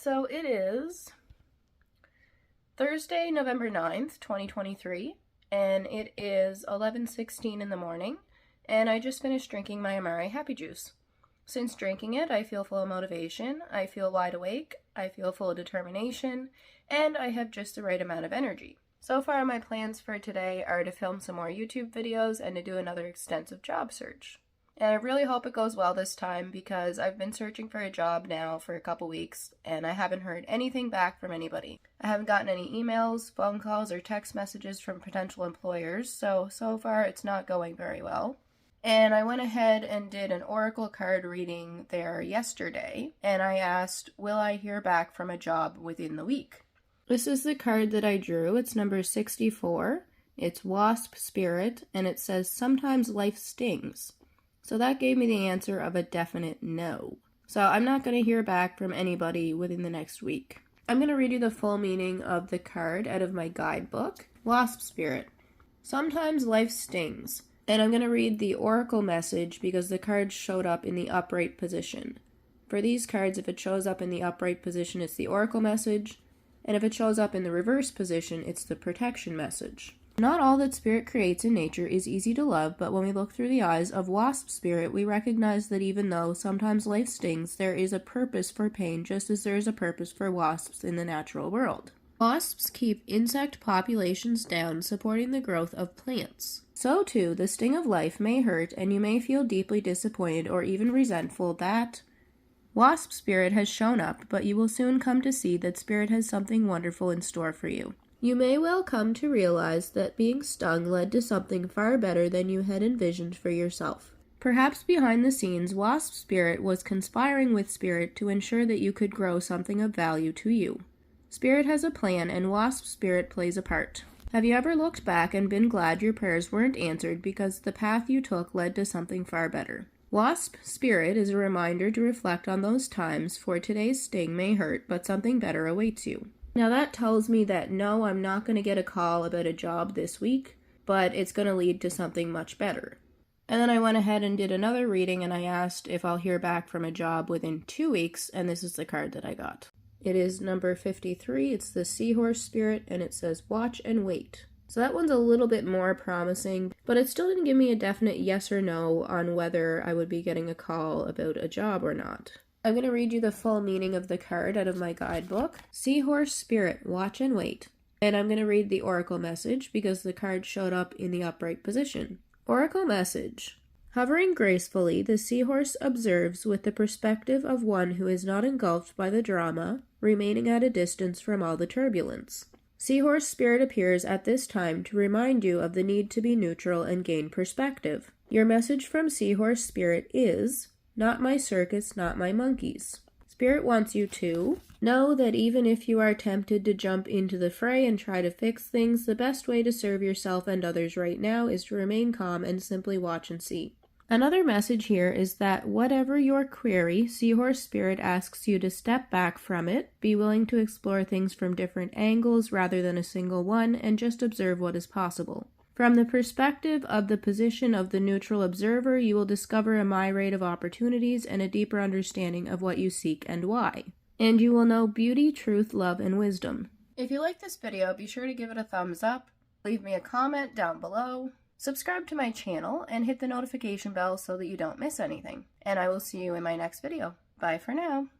So it is Thursday, November 9th, 2023, and it is 11:16 in the morning, and I just finished drinking my Amare Happy Juice. Since drinking it, I feel full of motivation, I feel wide awake, I feel full of determination, and I have just the right amount of energy. So far, my plans for today are to film some more YouTube videos and to do another extensive job search. And I really hope it goes well this time because I've been searching for a job now for a couple weeks and I haven't heard anything back from anybody. I haven't gotten any emails, phone calls, or text messages from potential employers, so far it's not going very well. And I went ahead and did an oracle card reading there yesterday, and I asked, will I hear back from a job within the week? This is the card that I drew. It's number 64. It's Wasp Spirit, and it says, sometimes life stings. So that gave me the answer of a definite no. So I'm not going to hear back from anybody within the next week. I'm going to read you the full meaning of the card out of my guidebook. Wasp Spirit. Sometimes life stings. And I'm going to read the oracle message because the card showed up in the upright position. For these cards, if it shows up in the upright position, it's the oracle message. And if it shows up in the reverse position, it's the protection message. Not all that spirit creates in nature is easy to love, but when we look through the eyes of wasp spirit, we recognize that even though sometimes life stings, there is a purpose for pain, just as there is a purpose for wasps in the natural world. Wasps keep insect populations down, supporting the growth of plants. So too, the sting of life may hurt, and you may feel deeply disappointed or even resentful that wasp spirit has shown up, but you will soon come to see that spirit has something wonderful in store for you. You may well come to realize that being stung led to something far better than you had envisioned for yourself. Perhaps behind the scenes, Wasp Spirit was conspiring with Spirit to ensure that you could grow something of value to you. Spirit has a plan, and Wasp Spirit plays a part. Have you ever looked back and been glad your prayers weren't answered because the path you took led to something far better? Wasp Spirit is a reminder to reflect on those times, for today's sting may hurt, but something better awaits you. Now that tells me that no, I'm not going to get a call about a job this week, but it's going to lead to something much better. And then I went ahead and did another reading and I asked if I'll hear back from a job within 2 weeks, and this is the card that I got. It is number 53, it's the Seahorse Spirit, and it says watch and wait. So that one's a little bit more promising, but it still didn't give me a definite yes or no on whether I would be getting a call about a job or not. I'm going to read you the full meaning of the card out of my guidebook. Seahorse Spirit, watch and wait. And I'm going to read the oracle message because the card showed up in the upright position. Oracle message. Hovering gracefully, the seahorse observes with the perspective of one who is not engulfed by the drama, remaining at a distance from all the turbulence. Seahorse Spirit appears at this time to remind you of the need to be neutral and gain perspective. Your message from Seahorse Spirit is, not my circus, not my monkeys. Spirit wants you to know that even if you are tempted to jump into the fray and try to fix things, the best way to serve yourself and others right now is to remain calm and simply watch and see. Another message here is that whatever your query, Seahorse Spirit asks you to step back from it, be willing to explore things from different angles rather than a single one, and just observe what is possible. From the perspective of the position of the neutral observer, you will discover a myriad of opportunities and a deeper understanding of what you seek and why. And you will know beauty, truth, love, and wisdom. If you like this video, be sure to give it a thumbs up, leave me a comment down below, subscribe to my channel, and hit the notification bell so that you don't miss anything. And I will see you in my next video. Bye for now.